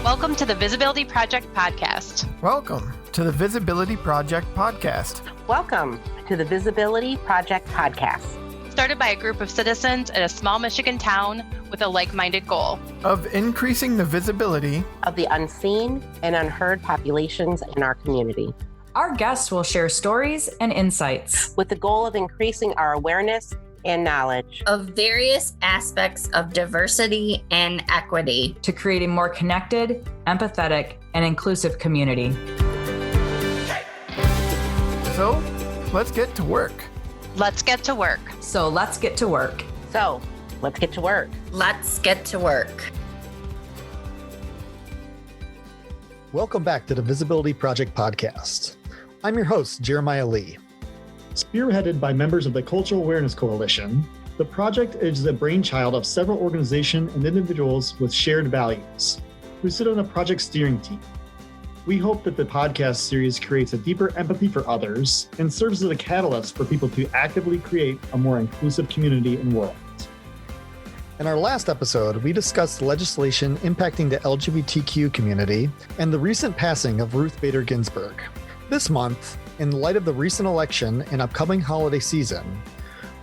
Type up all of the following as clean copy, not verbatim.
Welcome to the Visibility Project podcast. Welcome to the Visibility Project podcast. Welcome to the Visibility Project podcast. Started by a group of citizens in a small Michigan town with a like-minded goal of increasing the visibility of the unseen and unheard populations in our community. Our guests will share stories and insights with the goal of increasing our awareness and knowledge of various aspects of diversity and equity to create a more connected, empathetic, and inclusive community. So, let's get to work. Let's get to work. So, let's get to work. So, let's get to work. Let's get to work. Welcome back to the Visibility Project podcast. I'm your host, Jeremiah Lee. Spearheaded by members of the Cultural Awareness Coalition, the project is the brainchild of several organizations and individuals with shared values who sit on a project steering team. We hope that the podcast series creates a deeper empathy for others and serves as a catalyst for people to actively create a more inclusive community and world. In our last episode, we discussed legislation impacting the LGBTQ community and the recent passing of Ruth Bader Ginsburg. This month, in light of the recent election and upcoming holiday season,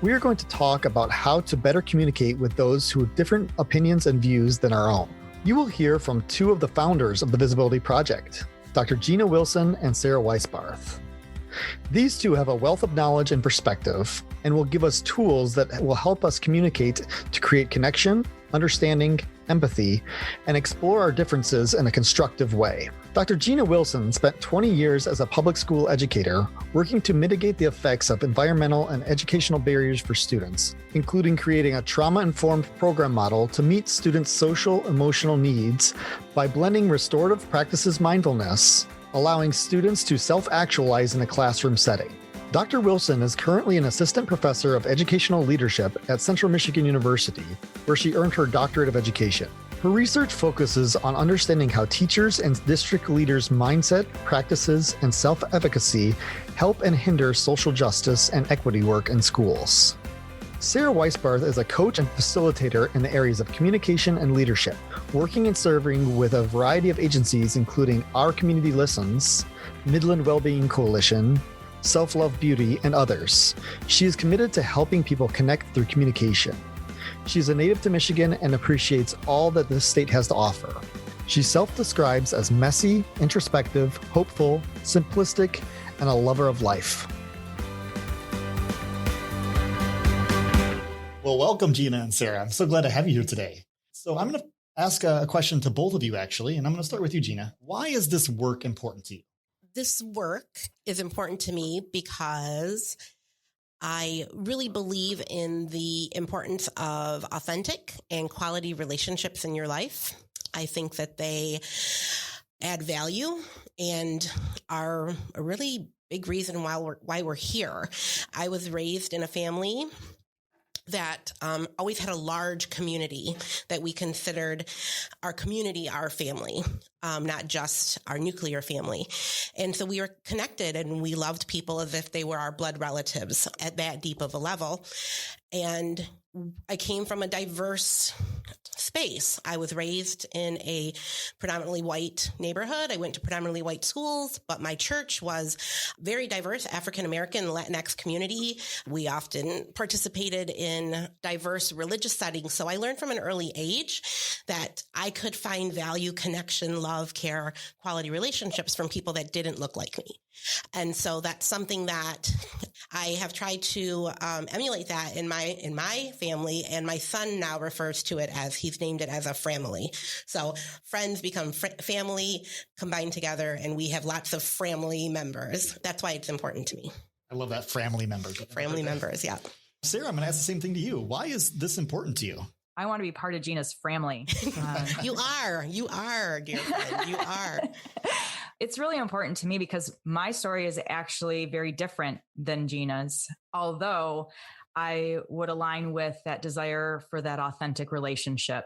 we are going to talk about how to better communicate with those who have different opinions and views than our own. You will hear from two of the founders of the Visibility Project, Dr. Gina Wilson and Sarah Weisbarth. These two have a wealth of knowledge and perspective and will give us tools that will help us communicate to create connection, understanding, empathy, and explore our differences in a constructive way. Dr. Gina Wilson spent 20 years as a public school educator working to mitigate the effects of environmental and educational barriers for students, including creating a trauma-informed program model to meet students' social, emotional needs by blending restorative practices mindfulness, allowing students to self-actualize in a classroom setting. Dr. Wilson is currently an assistant professor of educational leadership at Central Michigan University, where she earned her doctorate of education. Her research focuses on understanding how teachers and district leaders' mindset, practices, and self-efficacy help and hinder social justice and equity work in schools. Sarah Weisbarth is a coach and facilitator in the areas of communication and leadership, working and serving with a variety of agencies including Our Community Listens, Midland Wellbeing Coalition, Self-Love Beauty, and others. She is committed to helping people connect through communication. She's a native to Michigan and appreciates all that this state has to offer. She self-describes as messy, introspective, hopeful, simplistic, and a lover of life. Well, welcome, Gina and Sarah. I'm so glad to have you here today. So I'm going to ask a question to both of you, actually, and I'm going to start with you, Gina. Why is this work important to you? This work is important to me because I really believe in the importance of authentic and quality relationships in your life. I think that they add value and are a really big reason why we're here. I was raised in a family that always had a large community that we considered our community, our family, not just our nuclear family. And so we were connected and we loved people as if they were our blood relatives at that deep of a level. And I came from a diverse space. I was raised in a predominantly white neighborhood. I went to predominantly white schools, but my church was very diverse, African-American, Latinx community. We often participated in diverse religious settings. So I learned from an early age that I could find value, connection, love, care, quality relationships from people that didn't look like me. And so that's something that I have tried to emulate that in my family, and my son now refers to it as, he's named it as a framily. So friends become family combined together, and we have lots of family members. That's why it's important to me. I love that family members. Family members, yeah. Sarah, I'm going to ask the same thing to you. Why is this important to you? I want to be part of Gina's family. You are, dear friend, you are. It's really important to me because my story is actually very different than Gina's, although I would align with that desire for that authentic relationship.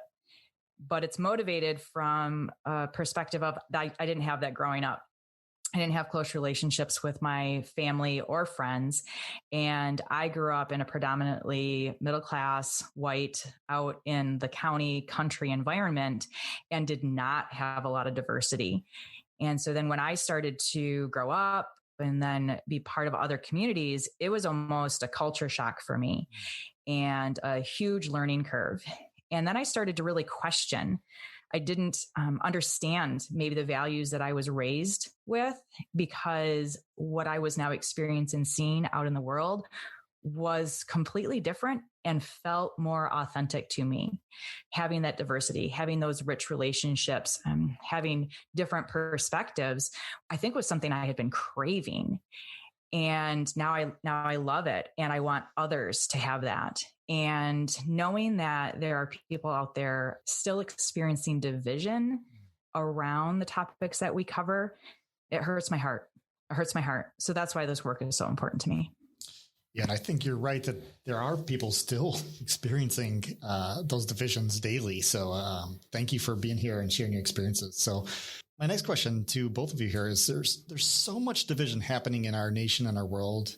But it's motivated from a perspective of I didn't have that growing up. I didn't have close relationships with my family or friends. And I grew up in a predominantly middle class, white, out in the county, country environment, and did not have a lot of diversity. And so then when I started to grow up and then be part of other communities, it was almost a culture shock for me and a huge learning curve. And then I started to really question. I didn't understand maybe the values that I was raised with, because what I was now experiencing and seeing out in the world was completely different and felt more authentic to me. Having that diversity, having those rich relationships, having different perspectives, I think was something I had been craving. And now I love it. And I want others to have that. And knowing that there are people out there still experiencing division around the topics that we cover, it hurts my heart. It hurts my heart. So that's why this work is so important to me. Yeah, and I think you're right that there are people still experiencing those divisions daily. So thank you for being here and sharing your experiences. So my next question to both of you here is there's so much division happening in our nation and our world.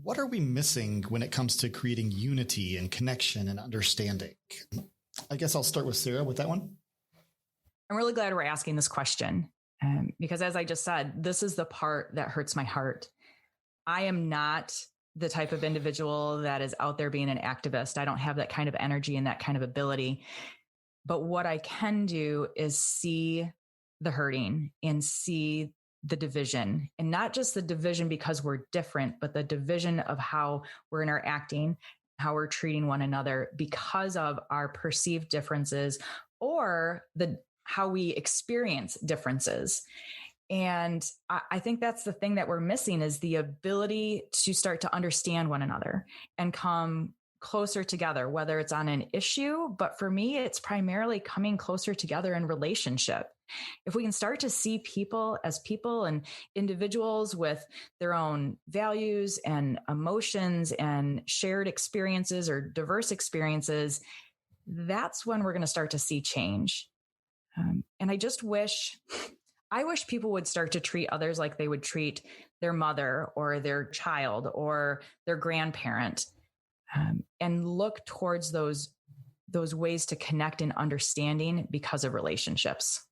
What are we missing when it comes to creating unity and connection and understanding? I guess I'll start with Sarah with that one. I'm really glad we're asking this question because, as I just said, this is the part that hurts my heart. I am not the type of individual that is out there being an activist. I don't have that kind of energy and that kind of ability. But what I can do is see the hurting and see the division, and not just the division because we're different, but the division of how we're interacting, how we're treating one another because of our perceived differences or how we experience differences. And I think that's the thing that we're missing is the ability to start to understand one another and come closer together, whether it's on an issue, but for me, it's primarily coming closer together in relationship. If we can start to see people as people and individuals with their own values and emotions and shared experiences or diverse experiences, that's when we're going to start to see change. And I wish people would start to treat others like they would treat their mother or their child or their grandparent, and look towards those ways to connect and understanding because of relationships.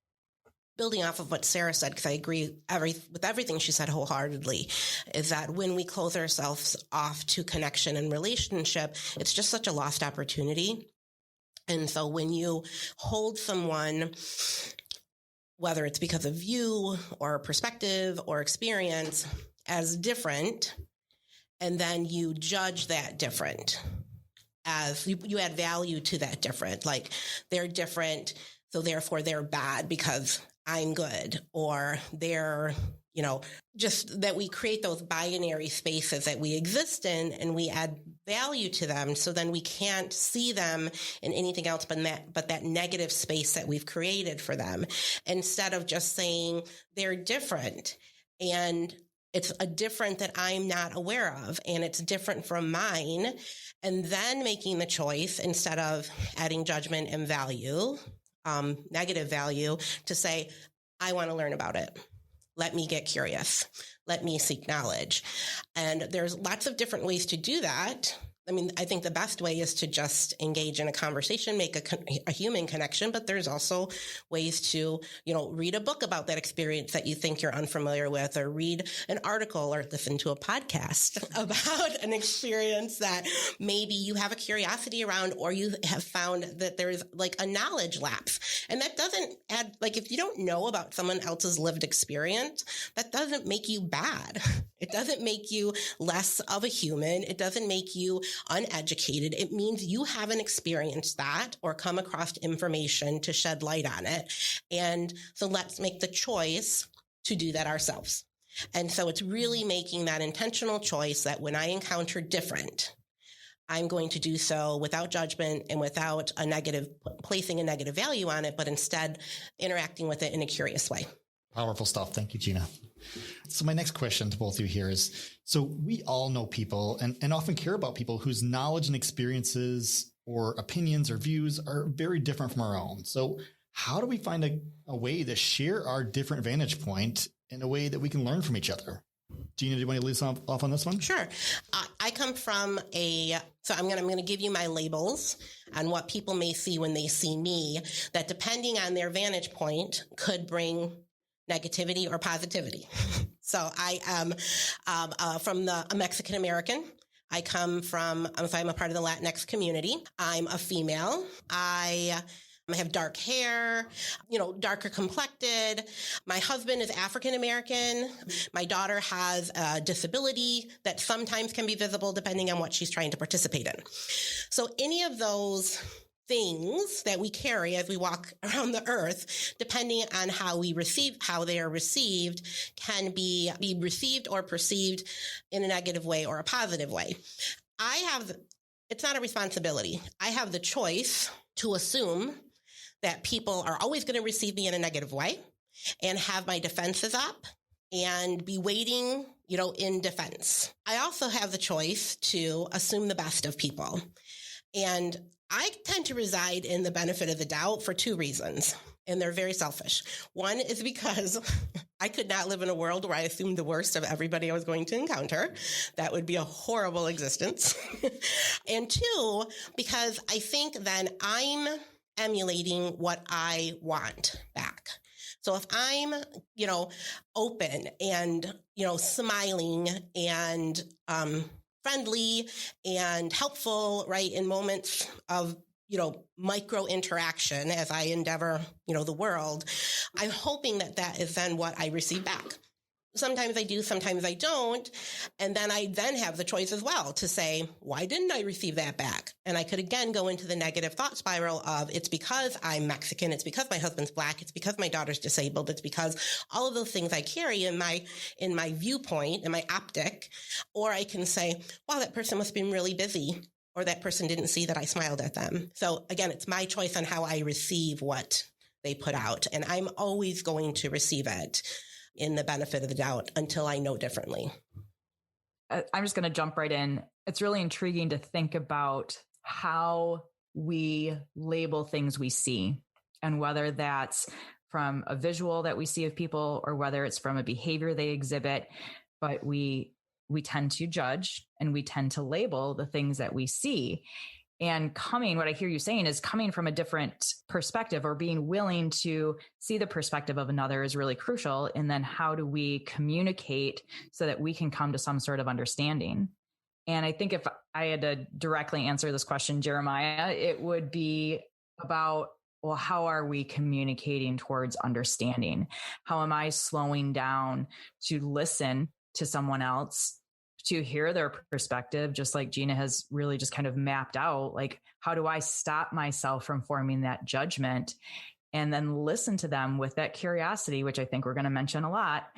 Building off of what Sarah said, because I agree with everything she said wholeheartedly, is that when we close ourselves off to connection and relationship, it's just such a lost opportunity. And so when you hold someone, whether it's because of you or perspective or experience, as different, and then you judge that different as you add value to that different, like they're different, so therefore they're bad because I'm good, or they're, just that we create those binary spaces that we exist in and we add value to them. So then we can't see them in anything else but that negative space that we've created for them, instead of just saying they're different and it's a different that I'm not aware of and it's different from mine. And then making the choice, instead of adding judgment and value, negative value, to say, I want to learn about it. Let me get curious. Let me seek knowledge. And there's lots of different ways to do that. I mean, I think the best way is to just engage in a conversation, make a human connection, but there's also ways to, read a book about that experience that you think you're unfamiliar with, or read an article or listen to a podcast about an experience that maybe you have a curiosity around, or you have found that there's like a knowledge lapse. And that doesn't add, like, if you don't know about someone else's lived experience, that doesn't make you bad. It doesn't make you less of a human. It doesn't make you uneducated. It means you haven't experienced that or come across information to shed light on it. And so let's make the choice to do that ourselves. And so it's really making that intentional choice that when I encounter different, I'm going to do so without judgment and without placing a negative value on it, but instead interacting with it in a curious way. Powerful stuff. Thank you, Gina. So my next question to both of you here is, so we all know people and often care about people whose knowledge and experiences or opinions or views are very different from our own. So how do we find a way to share our different vantage point in a way that we can learn from each other. Gina, do you want to lead us off on this one? Sure. I come from so I'm going to give you my labels on what people may see when they see me, that depending on their vantage point could bring negativity or positivity. So I am a Mexican American. I'm a part of the Latinx community. I'm a female. I have dark hair, darker complected. My husband is African American. My daughter has a disability that sometimes can be visible depending on what she's trying to participate in. So any of those things that we carry as we walk around the earth, depending on how they are received, can be received or perceived in a negative way or a positive way. It's not a responsibility. I have the choice to assume that people are always going to receive me in a negative way and have my defenses up and be waiting, in defense. I also have the choice to assume the best of people. And I tend to reside in the benefit of the doubt for two reasons, and they're very selfish. One is because I could not live in a world where I assumed the worst of everybody I was going to encounter. That would be a horrible existence. And two, because I think then I'm emulating what I want back. So if I'm, open and, smiling and friendly and helpful, right, in moments of, micro interaction as I endeavor, the world, I'm hoping that is then what I receive back. Sometimes I do, sometimes I don't. And then I have the choice as well to say, why didn't I receive that back? And I could again go into the negative thought spiral of it's because I'm Mexican. It's because my husband's Black. It's because my daughter's disabled. It's because all of those things I carry in my viewpoint, in my optic. Or I can say, wow, that person must have been really busy. Or that person didn't see that I smiled at them. So again, it's my choice on how I receive what they put out. And I'm always going to receive it in the benefit of the doubt until I know differently. I'm just going to jump right in. It's really intriguing to think about how we label things we see, and whether that's from a visual that we see of people or whether it's from a behavior they exhibit. But we tend to judge and we tend to label the things that we see. And what I hear you saying is coming from a different perspective, or being willing to see the perspective of another, is really crucial. And then how do we communicate so that we can come to some sort of understanding? And I think if I had to directly answer this question, Jeremiah, it would be about, well, how are we communicating towards understanding? How am I slowing down to listen to someone else, to hear their perspective, just like Gina has really just kind of mapped out, like, how do I stop myself from forming that judgment, and then listen to them with that curiosity, which I think we're going to mention a lot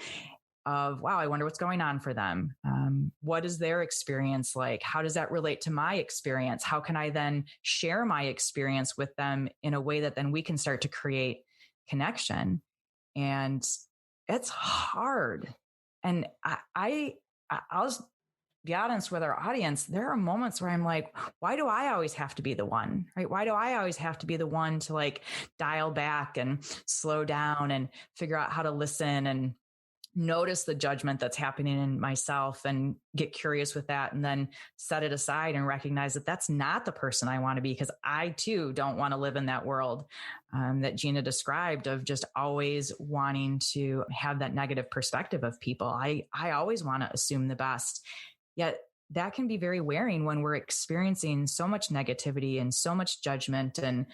of, wow, I wonder what's going on for them. What is their experience like? How does that relate to my experience? How can I then share my experience with them in a way that then we can start to create connection? And it's hard. And I'll just be honest with our audience. There are moments where I'm like, why do I always have to be the one, right? Why do I always have to be the one to like dial back and slow down and figure out how to listen and notice the judgment that's happening in myself and get curious with that, and then set it aside and recognize that that's not the person I want to be, because I too don't want to live in that world that Gina described, of just always wanting to have that negative perspective of people. I always want to assume the best, yet that can be very wearing when we're experiencing so much negativity and so much judgment and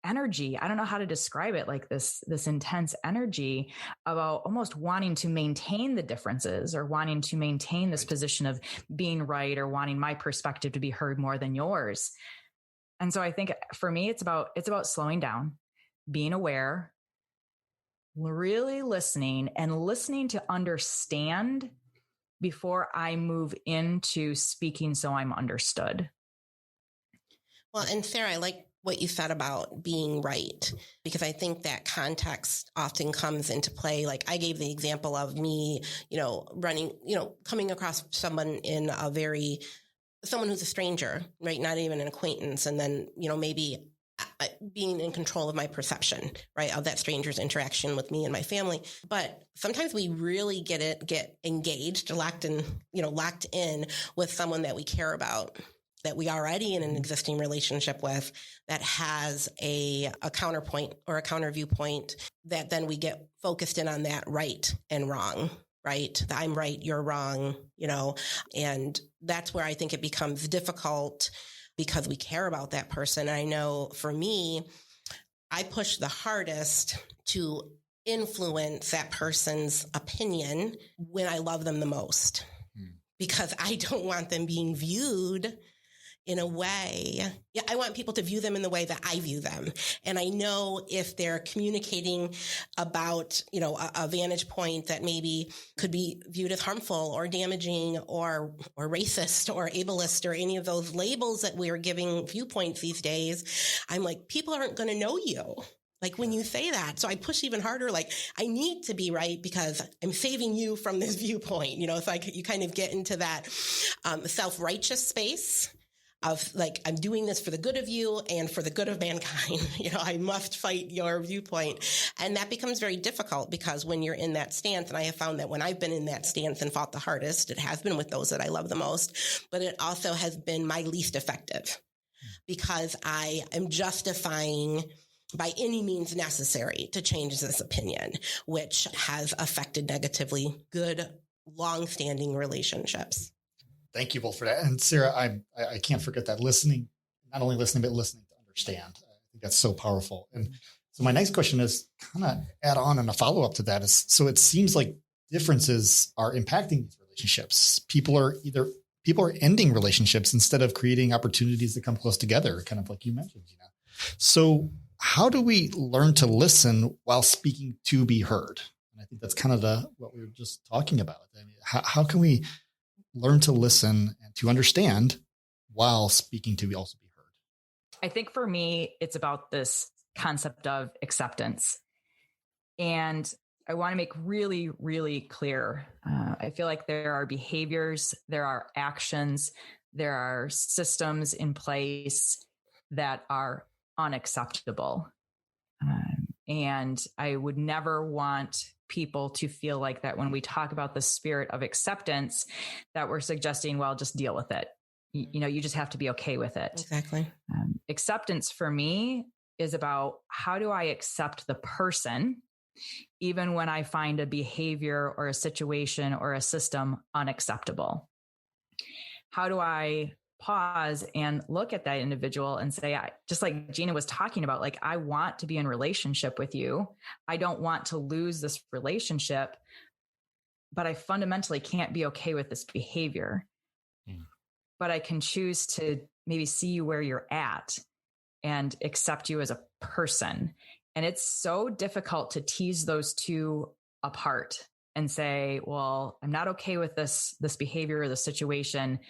energy. I don't know how to describe it, like this intense energy about almost wanting to maintain the differences, or wanting to maintain this position of being right, or wanting my perspective to be heard more than yours. And so I think for me, it's about slowing down, being aware, really listening to understand before I move into speaking so I'm understood. Well, and Sarah, I like what you said about being right, because I think that context often comes into play. Like I gave the example of me, running, coming across someone someone who's a stranger, right? Not even an acquaintance. And then, maybe being in control of my perception, right, of that stranger's interaction with me and my family. But sometimes we really get engaged, locked in with someone that we care about, that we already in an existing relationship with, that has a counterpoint or a counter viewpoint, that then we get focused in on that right and wrong, right? I'm right, you're wrong, and that's where I think it becomes difficult because we care about that person. And I know for me, I push the hardest to influence that person's opinion when I love them the most, because I don't want them being viewed in a way. Yeah, I want people to view them in the way that I view them. And I know if they're communicating about, a vantage point that maybe could be viewed as harmful or damaging or racist or ableist or any of those labels that we're giving viewpoints these days, I'm like, people aren't going to know you. Like when you say that. So I push even harder, like I need to be right because I'm saving you from this viewpoint. So you kind of get into that self-righteous space of like, I'm doing this for the good of you and for the good of mankind. I must fight your viewpoint. And that becomes very difficult because when you're in that stance, and I have found that when I've been in that stance and fought the hardest, it has been with those that I love the most, but it also has been my least effective because I am justifying by any means necessary to change this opinion, which has affected negatively good, long-standing relationships. Thank you both for that. And Sarah, I can't forget that listening, not only listening, but listening to understand. I think that's so powerful. And so my next question is kind of add on and a follow-up to that is, so it seems like differences are impacting these relationships. People are ending relationships instead of creating opportunities that come close together, kind of like you mentioned, Gina. So how do we learn to listen while speaking to be heard? And I think that's kind of what we were just talking about. I mean, how can we learn to listen and to understand while speaking to also be heard? I think for me, it's about this concept of acceptance. And I want to make really, really clear. I feel like there are behaviors, there are actions, there are systems in place that are unacceptable. And I would never want people to feel like that when we talk about the spirit of acceptance, that we're suggesting, well, just deal with it. You just have to be okay with it. Exactly. Acceptance for me is about how do I accept the person, even when I find a behavior or a situation or a system unacceptable. How do I pause and look at that individual and say, just like Gina was talking about, like, I want to be in relationship with you. I don't want to lose this relationship, but I fundamentally can't be okay with this behavior. But I can choose to maybe see you where you're at and accept you as a person. And it's so difficult to tease those two apart and say, well, I'm not okay with this behavior or the situation,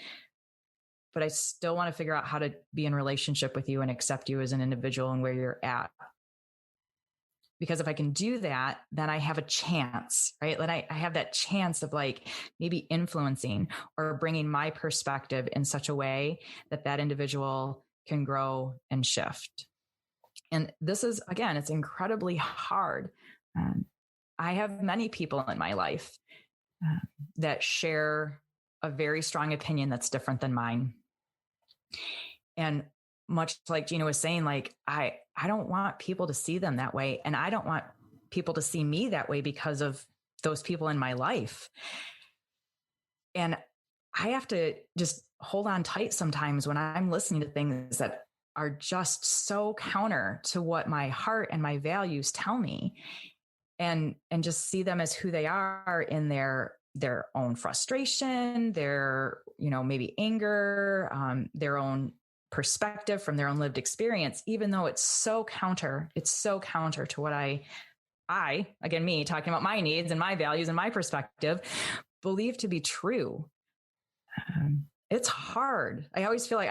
but I still want to figure out how to be in relationship with you and accept you as an individual and where you're at. Because if I can do that, then I have a chance, right? Then I have that chance of like maybe influencing or bringing my perspective in such a way that that individual can grow and shift. And this is, again, it's incredibly hard. I have many people in my life that share a very strong opinion that's different than mine. And much like Gina was saying, like, I don't want people to see them that way. And I don't want people to see me that way because of those people in my life. And I have to just hold on tight sometimes when I'm listening to things that are just so counter to what my heart and my values tell me, and just see them as who they are in their own frustration, their, maybe anger, their own perspective from their own lived experience, even though it's so counter to what I, again, me talking about my needs and my values and my perspective, believe to be true. It's hard. I always feel like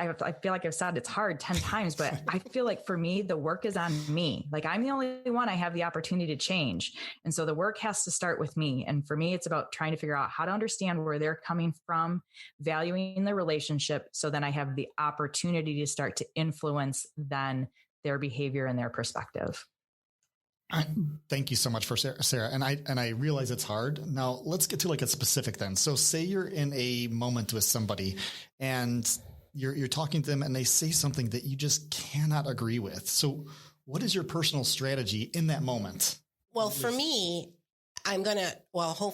I've said it's hard 10 times, but I feel like for me, the work is on me. Like I'm the only one I have the opportunity to change. And so the work has to start with me. And for me, it's about trying to figure out how to understand where they're coming from, valuing the relationship. So then I have the opportunity to start to influence then their behavior and their perspective. Thank you so much for Sarah. And I realize it's hard. Now let's get to like a specific then. So say you're in a moment with somebody and you're talking to them and they say something that you just cannot agree with. So what is your personal strategy in that moment? Well, for me, I'm going to,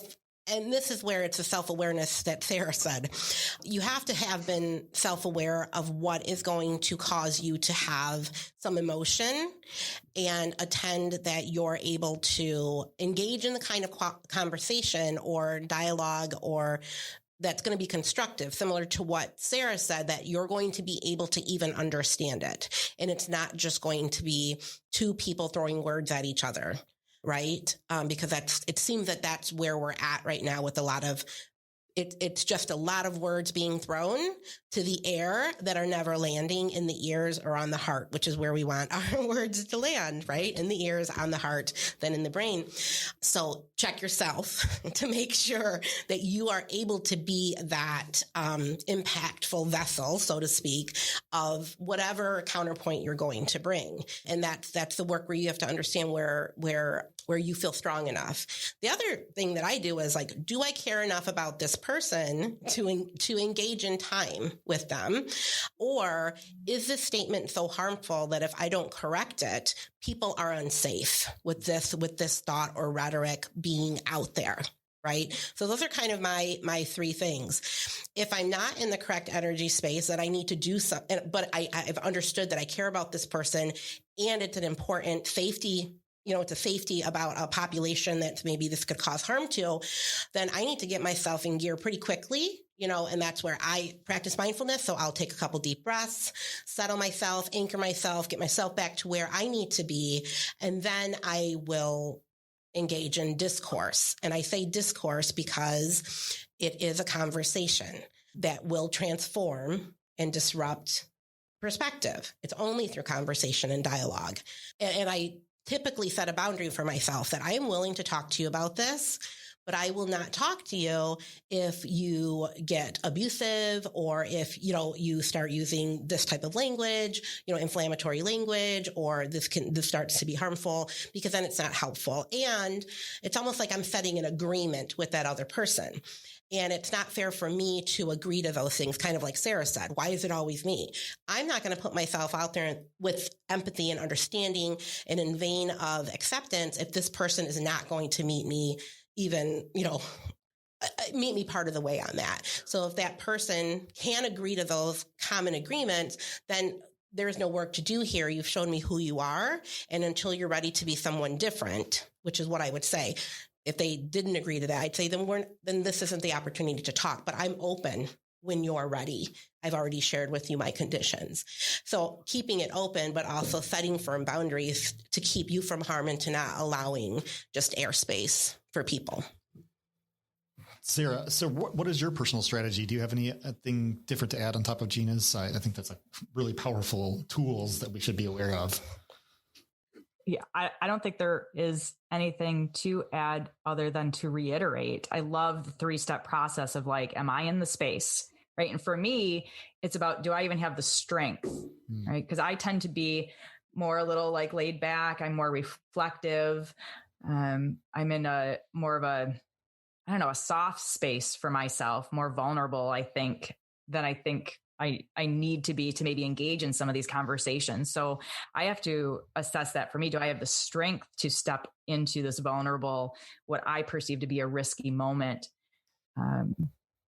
and this is where it's a self-awareness that Sarah said. You have to have been self-aware of what is going to cause you to have some emotion and attend that you're able to engage in the kind of conversation or dialogue or that's going to be constructive, similar to what Sarah said, that you're going to be able to even understand it. And it's not just going to be two people throwing words at each other. Right. Because it seems that that's where we're at right now with a lot of it's just a lot of words being thrown to the air that are never landing in the ears or on the heart, which is where we want our words to land, right? In the ears, on the heart, then in the brain. So check yourself to make sure that you are able to be that impactful vessel, so to speak, of whatever counterpoint you're going to bring. And that's the work where you have to understand where you feel strong enough. The other thing that I do is like, do I care enough about this person to engage in time with them? Or is this statement so harmful that if I don't correct it, people are unsafe with this thought or rhetoric being out there? Right. So those are kind of my three things. If I'm not in the correct energy space, that I need to do something, but I've understood that I care about this person and it's an important safety, it's a safety about a population that maybe this could cause harm to, then I need to get myself in gear pretty quickly, and that's where I practice mindfulness. So I'll take a couple deep breaths, settle myself, anchor myself, get myself back to where I need to be. And then I will engage in discourse. And I say discourse because it is a conversation that will transform and disrupt perspective. It's only through conversation and dialogue. And I typically set a boundary for myself that I am willing to talk to you about this, but I will not talk to you if you get abusive or if, you start using this type of language, inflammatory language, or this starts to be harmful, because then it's not helpful. And it's almost like I'm setting an agreement with that other person. And it's not fair for me to agree to those things, kind of like Sarah said. Why is it always me? I'm not going to put myself out there with empathy and understanding and in vein of acceptance if this person is not going to meet me even, meet me part of the way on that. So if that person can agree to those common agreements, then there's no work to do here. You've shown me who you are. And until you're ready to be someone different, which is what I would say, if they didn't agree to that, I'd say then this isn't the opportunity to talk, but I'm open when you're ready. I've already shared with you my conditions. So keeping it open, but also setting firm boundaries to keep you from harm and to not allowing just airspace for people. Sarah, so what is your personal strategy? Do you have anything different to add on top of Gina's? I think that's like really powerful tools that we should be aware of. Yeah, I don't think there is anything to add other than to reiterate. I love the 3-step process of like, am I in the space? Right. And for me, it's about, do I even have the strength? Right. Because I tend to be more a little like laid back. I'm more reflective. I'm in a more of a soft space for myself, more vulnerable, I think, than I think I need to be to maybe engage in some of these conversations. So I have to assess that for me. Do I have the strength to step into this vulnerable, what I perceive to be a risky moment?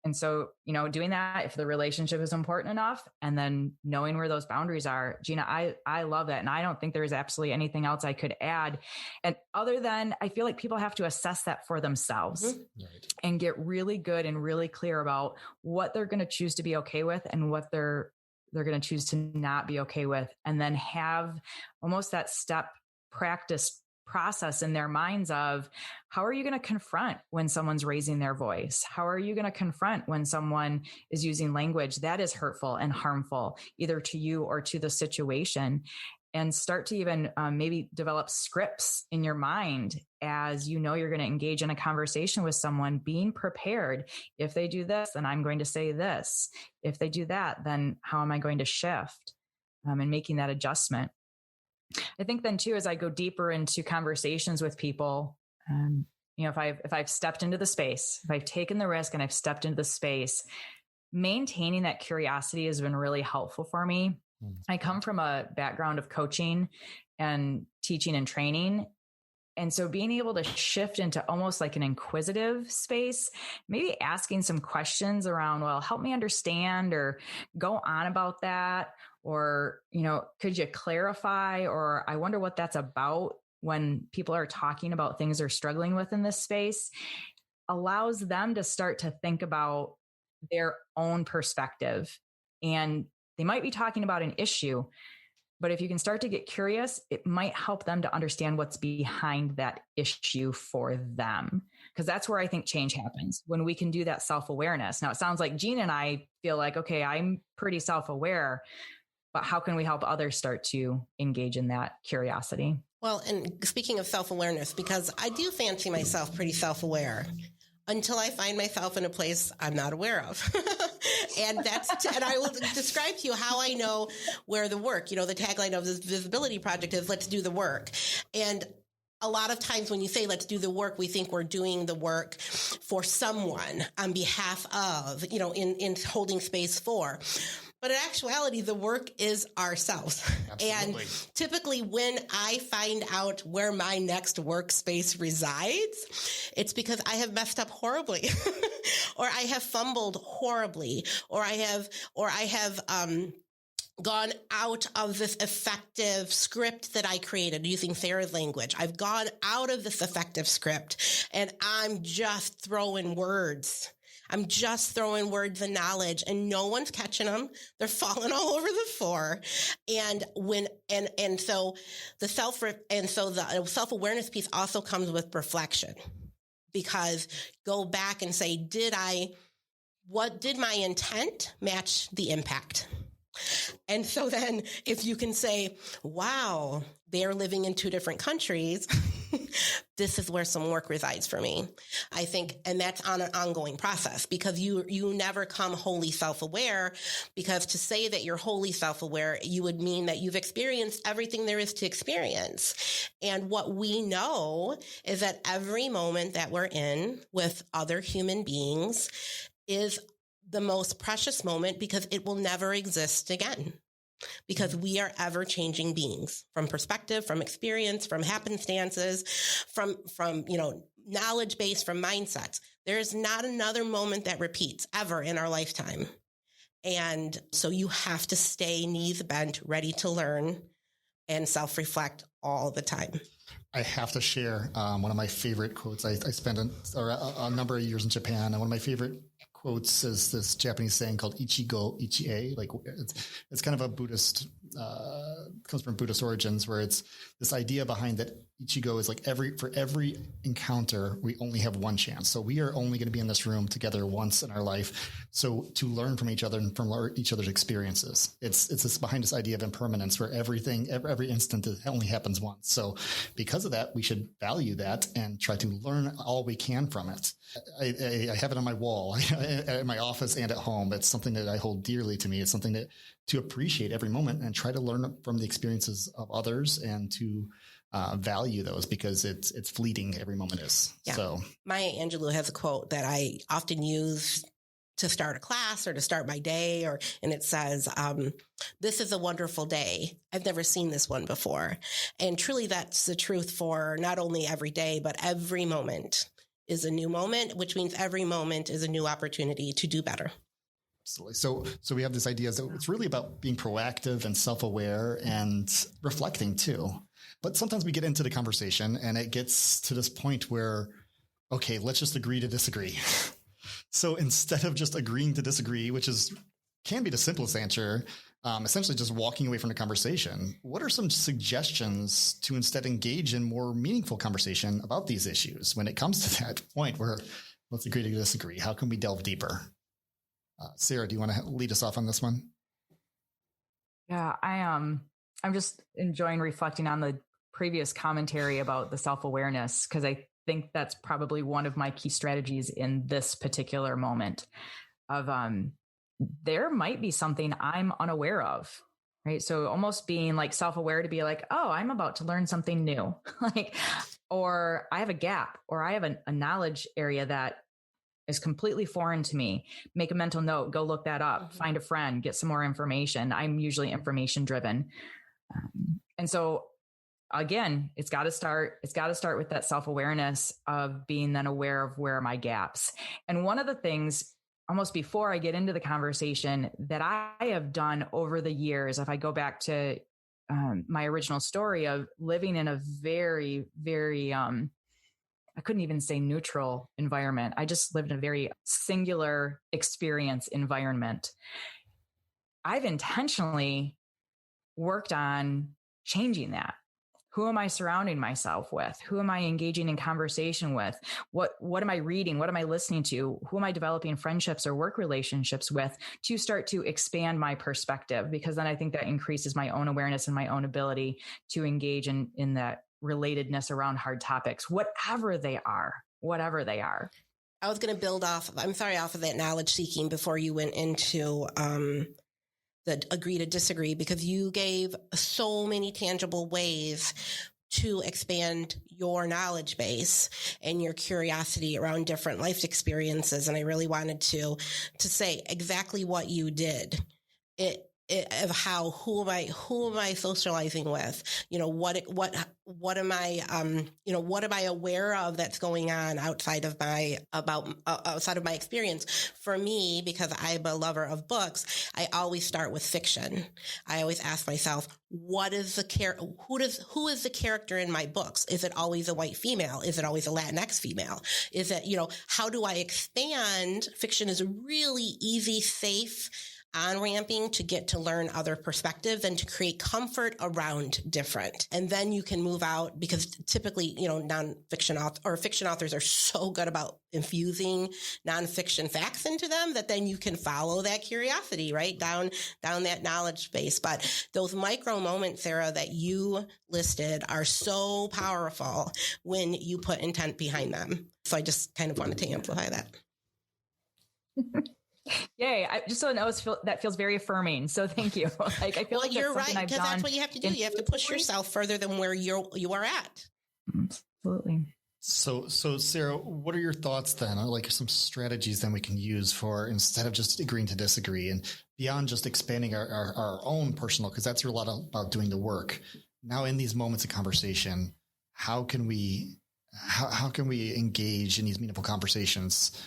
And so, doing that, if the relationship is important enough, and then knowing where those boundaries are, Gina, I love that. And I don't think there's absolutely anything else I could add. And other than, I feel like people have to assess that for themselves and get really good and really clear about what they're going to choose to be okay with and what they're going to choose to not be okay with. And then have almost that step practice process in their minds of, how are you going to confront when someone's raising their voice? How are you going to confront when someone is using language that is hurtful and harmful, either to you or to the situation? And start to even maybe develop scripts in your mind as you're going to engage in a conversation with someone, being prepared. If they do this, then I'm going to say this. If they do that, then how am I going to shift? And making that adjustment. I think then too, as I go deeper into conversations with people, if I've stepped into the space, if I've taken the risk and I've stepped into the space, maintaining that curiosity has been really helpful for me. I come from a background of coaching and teaching and training. And so being able to shift into almost like an inquisitive space, maybe asking some questions around, well, help me understand, or go on about that. Or, could you clarify? Or I wonder what that's about, when people are talking about things they're struggling with in this space, allows them to start to think about their own perspective. And they might be talking about an issue, but if you can start to get curious, it might help them to understand what's behind that issue for them. Because that's where I think change happens, when we can do that self-awareness. Now, it sounds like Gina and I feel like, okay, I'm pretty self-aware, but how can we help others start to engage in that curiosity? Well, and speaking of self-awareness, because I do fancy myself pretty self-aware until I find myself in a place I'm not aware of. And I will describe to you how I know where the work, the tagline of this visibility project is, let's do the work. And a lot of times when you say let's do the work, we think we're doing the work for someone on behalf of, in holding space for. But in actuality, the work is ourselves. Absolutely. And typically when I find out where my next workspace resides, it's because I have messed up horribly or I have fumbled horribly, or I have gone out of this effective script that I created using Sarah's language. I've gone out of this effective script and I'm just throwing words. I'm just throwing words and knowledge, and no one's catching them. They're falling all over the floor. And so the self-awareness piece also comes with reflection, because go back and say, did my intent match the impact? And so then if you can say, wow, they're living in 2 different countries, this is where some work resides for me. I think, and that's on an ongoing process, because you never come wholly self-aware, because to say that you're wholly self-aware, you would mean that you've experienced everything there is to experience. And what we know is that every moment that we're in with other human beings is the most precious moment, because it will never exist again. Because we are ever changing beings, from perspective, from experience, from happenstances, from knowledge base, from mindsets. There is not another moment that repeats ever in our lifetime. And so you have to stay knees bent, ready to learn and self-reflect all the time. I have to share one of my favorite quotes. I spent a number of years in Japan, and one of my favorite quotes is this Japanese saying called Ichigo Ichie. Like it's kind of a Buddhist, comes from Buddhist origins, where it's this idea behind that Ichigo is like for every encounter, we only have one chance. So we are only going to be in this room together once in our life. So to learn from each other and from each other's experiences, it's this behind this idea of impermanence, where every instant only happens once. So because of that, we should value that and try to learn all we can from it. I have it on my wall at my office and at home. It's something that I hold dearly to me. It's something that to appreciate every moment and try to learn from the experiences of others, and to value those, because it's fleeting. Every moment is. Yeah. So Maya Angelou has a quote that I often use to start a class or to start my day, and it says, this is a wonderful day. I've never seen this one before. And truly that's the truth for not only every day, but every moment is a new moment, which means every moment is a new opportunity to do better. Absolutely. So we have this idea that it's really about being proactive and self-aware and reflecting too. But sometimes we get into the conversation and it gets to this point where, okay, let's just agree to disagree. So instead of just agreeing to disagree, which can be the simplest answer, essentially just walking away from the conversation, what are some suggestions to instead engage in more meaningful conversation about these issues when it comes to that point where let's agree to disagree? How can we delve deeper? Sarah, do you want to lead us off on this one? Yeah, I'm just enjoying reflecting on the previous commentary about the self-awareness, because I think that's probably one of my key strategies in this particular moment of, there might be something I'm unaware of. right? So almost being like self-aware to be like, oh, I'm about to learn something new, like, or I have a gap, or I have a knowledge area that is completely foreign to me. Make a mental note, go look that up, find a friend, get some more information. I'm usually information driven. And so again, it's got to start with that self-awareness of being then aware of where are my gaps. And one of the things, almost before I get into the conversation, that I have done over the years, if I go back to my original story of living in a very, very, I couldn't even say neutral environment. I just lived in a very singular experience environment. I've intentionally worked on changing that. Who am I surrounding myself with? Who am I engaging in conversation with? What am I reading? What am I listening to? Who am I developing friendships or work relationships with to start to expand my perspective? Because then I think that increases my own awareness and my own ability to engage in that relatedness around hard topics, whatever they are. I was going to build off of that knowledge seeking before you went into the agree to disagree, because you gave so many tangible ways to expand your knowledge base and your curiosity around different life experiences. And I really wanted to say exactly what you did. Of how, who am I socializing with? What am I aware of that's going on outside of my experience? For me, because I'm a lover of books, I always start with fiction. I always ask myself, who is the character in my books? Is it always a white female? Is it always a Latinx female? Is it, how do I expand? Fiction is a really easy, safe on-ramping to get to learn other perspectives and to create comfort around different. And then you can move out, because typically, fiction authors are so good about infusing nonfiction facts into them that then you can follow that curiosity, right? Down that knowledge space. But those micro moments, Sarah, that you listed are so powerful when you put intent behind them. So I just kind of wanted to amplify that. Yay. I just so know that feels very affirming. So thank you. Like, I feel like you're right, because that's what you have to do. You have to push yourself further than where you are at. Absolutely. So Sarah, what are your thoughts then? Like some strategies then we can use for, instead of just agreeing to disagree and beyond just expanding our own personal, because that's a lot about doing the work. Now in these moments of conversation, how can we engage in these meaningful conversations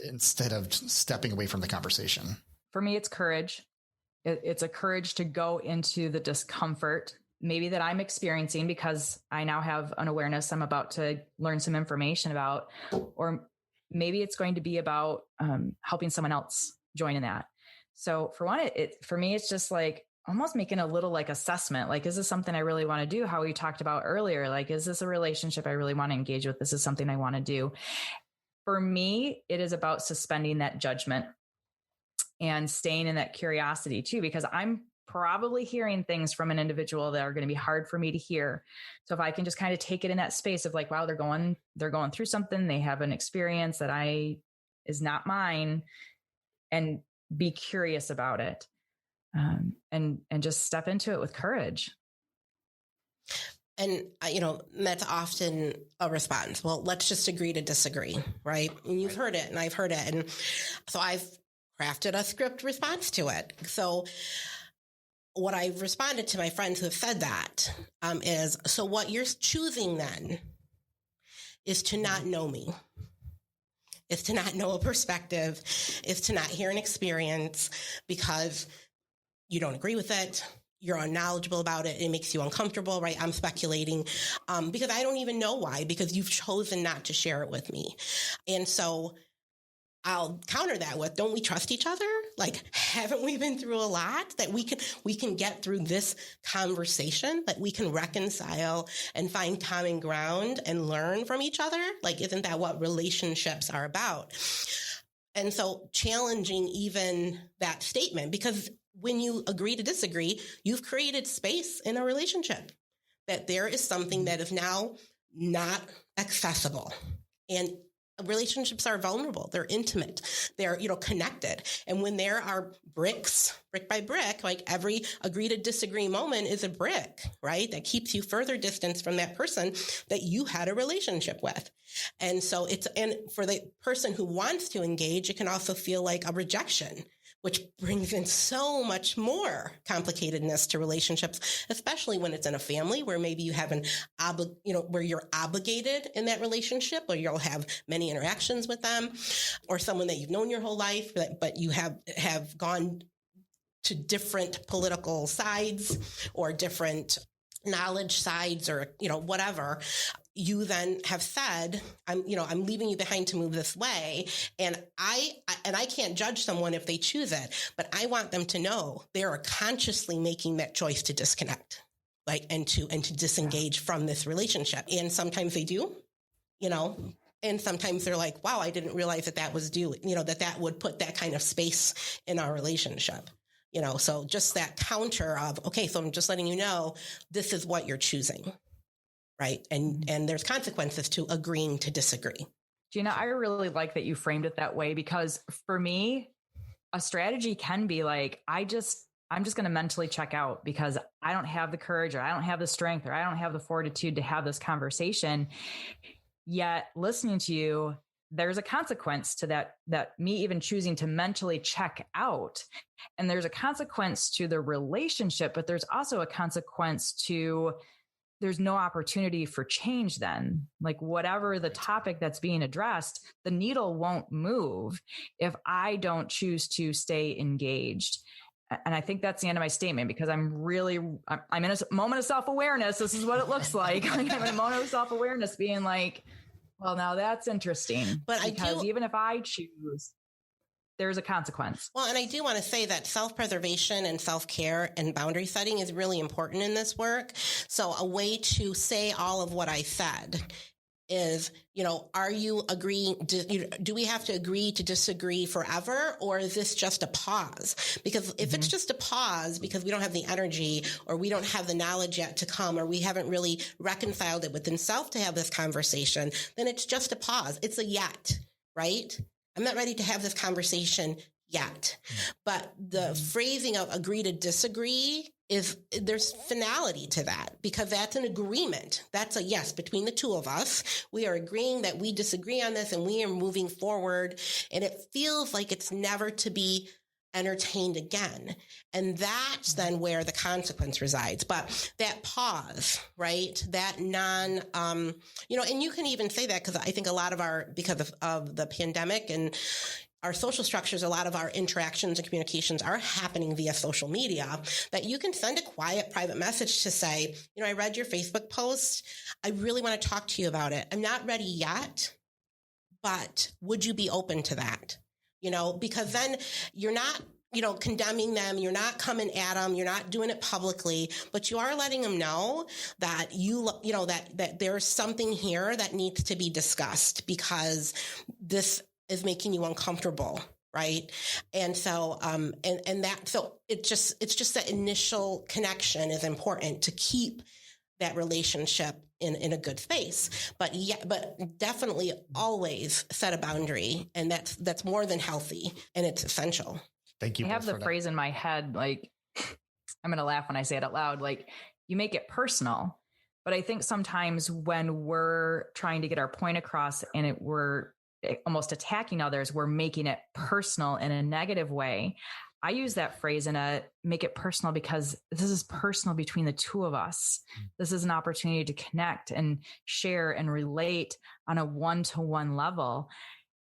instead of stepping away from the conversation? For me, it's courage. It's a courage to go into the discomfort maybe that I'm experiencing because I now have an awareness I'm about to learn some information about, or maybe it's going to be about helping someone else join in that. So for one, for me, it's just like almost making a little like assessment. Like, is this something I really want to do? How we talked about earlier, like, is this a relationship I really want to engage with? This is something I want to do. For me, it is about suspending that judgment and staying in that curiosity too, because I'm probably hearing things from an individual that are going to be hard for me to hear. So if I can just kind of take it in that space of like, wow, they're going through something, they have an experience that is not mine, and be curious about it. And just step into it with courage. And, that's often a response. Well, let's just agree to disagree, right? And you've heard it and I've heard it. And so I've crafted a script response to it. So what I've responded to my friends who have said that is, so what you're choosing then is to not know me, is to not know a perspective, is to not hear an experience because you don't agree with it. You're unknowledgeable about it. It makes you uncomfortable, right? I'm speculating because I don't even know why, because you've chosen not to share it with me. And so I'll counter that with, don't we trust each other? Like, haven't we been through a lot that we can get through this conversation, that we can reconcile and find common ground and learn from each other? Like, isn't that what relationships are about? And so challenging even that statement, because when you agree to disagree, you've created space in a relationship that there is something that is now not accessible. And relationships are vulnerable. They're intimate. They're, connected. And when there are bricks, brick by brick, like every agree to disagree moment is a brick, right? That keeps you further distance from that person that you had a relationship with. And so and for the person who wants to engage, it can also feel like a rejection, which brings in so much more complicatedness to relationships, especially when it's in a family where maybe you have where you're obligated in that relationship, or you'll have many interactions with them, or someone that you've known your whole life, but you have gone to different political sides or different knowledge sides, or, whatever. You then have said, I'm leaving you behind to move this way. And I can't judge someone if they choose it, but I want them to know they are consciously making that choice to disconnect, and to disengage from this relationship. And sometimes they do, and sometimes they're like, wow, I didn't realize that was due, that would put that kind of space in our relationship. So just that counter of, okay, so I'm just letting you know, this is what you're choosing. Right. And there's consequences to agreeing to disagree. Gina, I really like that you framed it that way, because for me, a strategy can be like, I'm just going to mentally check out because I don't have the courage, or I don't have the strength, or I don't have the fortitude to have this conversation. Yet listening to you, there's a consequence to that me even choosing to mentally check out. And there's a consequence to the relationship, but there's also a consequence to there's no opportunity for change then. Like whatever the topic that's being addressed, the needle won't move if I don't choose to stay engaged. And I think that's the end of my statement, because I'm in a moment of self-awareness. This is what it looks like. I'm in a moment of self-awareness being like, well, now that's interesting. But even if I choose, there's a consequence. Well, and I do want to say that self-preservation and self-care and boundary setting is really important in this work. So a way to say all of what I said is, are you agreeing? Do we have to agree to disagree forever? Or is this just a pause? Because if it's just a pause because we don't have the energy, or we don't have the knowledge yet to come, or we haven't really reconciled it within self to have this conversation, then it's just a pause. It's a yet, right? I'm not ready to have this conversation yet. But the phrasing of agree to disagree there's finality to that, because that's an agreement. That's a yes between the two of us. We are agreeing that we disagree on this and we are moving forward. And it feels like it's never to be entertained again. And that's then where the consequence resides. But that pause, right? That and you can even say that because I think a lot of because of the pandemic and our social structures, a lot of our interactions and communications are happening via social media, that you can send a quiet private message to say, I read your Facebook post. I really want to talk to you about it. I'm not ready yet, but would you be open to that? Because then you're not, condemning them. You're not coming at them. You're not doing it publicly, but you are letting them know that that there's something here that needs to be discussed because this is making you uncomfortable. Right. And so, it's just that initial connection is important to keep that relationship in a good space, but definitely always set a boundary, and that's more than healthy, and it's essential. Thank you. I have the phrase in my head, like, I'm going to laugh when I say it out loud, like, you make it personal. But I think sometimes when we're trying to get our point across and we're almost attacking others, we're making it personal in a negative way. I use that phrase make it personal because this is personal between the two of us. This is an opportunity to connect and share and relate on a one-to-one level.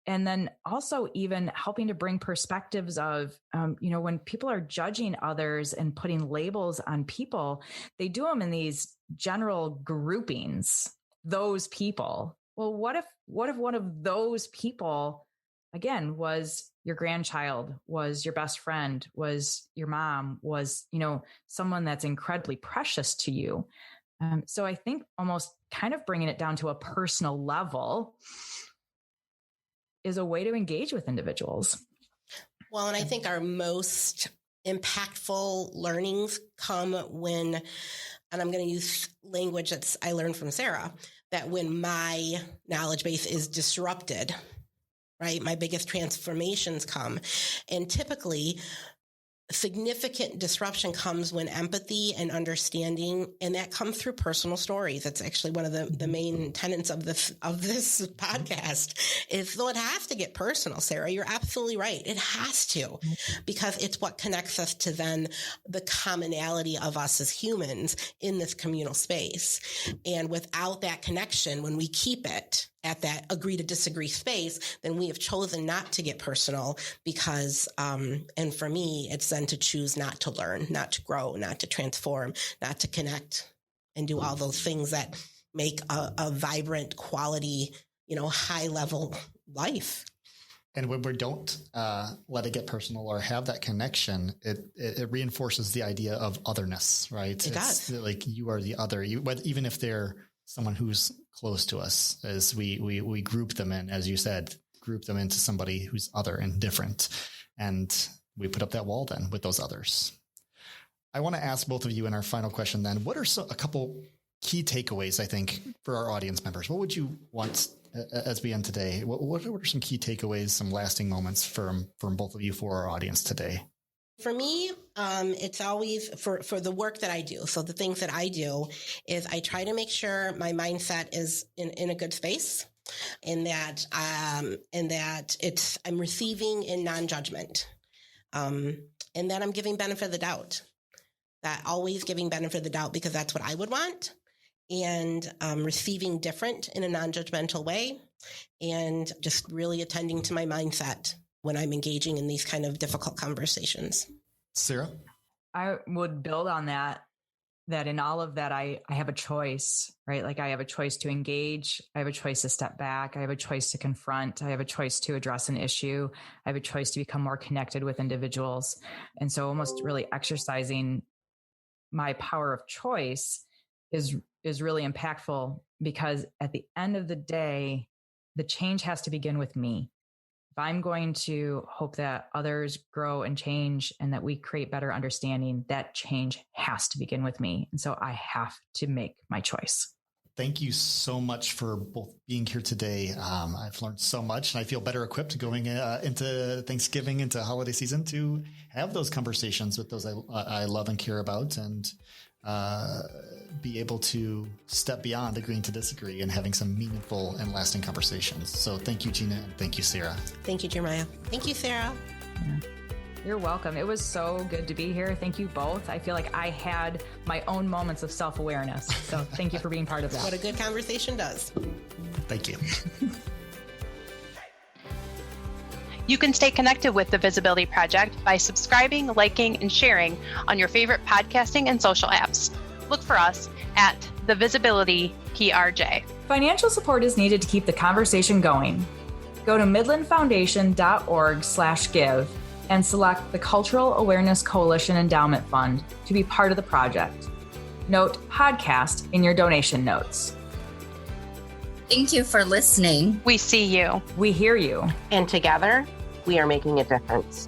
And then also even helping to bring perspectives of, when people are judging others and putting labels on people, they do them in these general groupings, those people. Well, what if one of those people, again, was your grandchild, was your best friend, was your mom, was, someone that's incredibly precious to you. So I think almost kind of bringing it down to a personal level is a way to engage with individuals. Well, and I think our most impactful learnings come when, and I'm going to use language I learned from Sarah, that when my knowledge base is disrupted, right, my biggest transformations come. And typically, significant disruption comes when empathy and understanding, and that comes through personal stories. That's actually one of the main tenets of this podcast is, though it has to get personal, Sarah, you're absolutely right. It has to, because it's what connects us to then the commonality of us as humans in this communal space. And without that connection, when we keep it at that agree to disagree space, then we have chosen not to get personal because, and for me, it's then to choose not to learn, not to grow, not to transform, not to connect and do all those things that make a vibrant, quality, high level life. And when we don't let it get personal or have that connection, it reinforces the idea of otherness, right? It does. Like you are the other, even if they're someone who's close to us, as we group them in, as you said, group them into somebody who's other and different. And we put up that wall then with those others. I want to ask both of you in our final question then, what are a couple key takeaways, I think, for our audience members? What would you want as we end today? What are some key takeaways, some lasting moments from both of you for our audience today? For me, it's always for the work that I do. So the things that I do is I try to make sure my mindset is in a good space, and that I'm receiving in non-judgment, and that I'm giving benefit of the doubt. That always giving benefit of the doubt, because that's what I would want, and receiving different in a non-judgmental way, and just really attending to my mindset when I'm engaging in these kind of difficult conversations. Sarah? I would build on that in all of that, I have a choice, right? Like I have a choice to engage. I have a choice to step back. I have a choice to confront. I have a choice to address an issue. I have a choice to become more connected with individuals. And so almost really exercising my power of choice is really impactful, because at the end of the day, the change has to begin with me. If I'm going to hope that others grow and change and that we create better understanding, that change has to begin with me. And so I have to make my choice. Thank you so much for both being here today. I've learned so much, and I feel better equipped going into Thanksgiving, into holiday season, to have those conversations with those I love and care about, and be able to step beyond agreeing to disagree and having some meaningful and lasting conversations. So thank you, Gina, and thank you, Sarah. Thank you, Jeremiah. Thank you, Sarah. Yeah. You're welcome. It was so good to be here. Thank you both. I feel like I had my own moments of self-awareness. So thank you for being part of that. What a good conversation does. Thank you. You can stay connected with the Visibility Project by subscribing, liking, and sharing on your favorite podcasting and social apps. Look for us at the Visibility PRJ. Financial support is needed to keep the conversation going. Go to midlandfoundation.org/give and select the Cultural Awareness Coalition Endowment Fund to be part of the project. Note podcast in your donation notes. Thank you for listening. We see you. We hear you. And together, we are making a difference.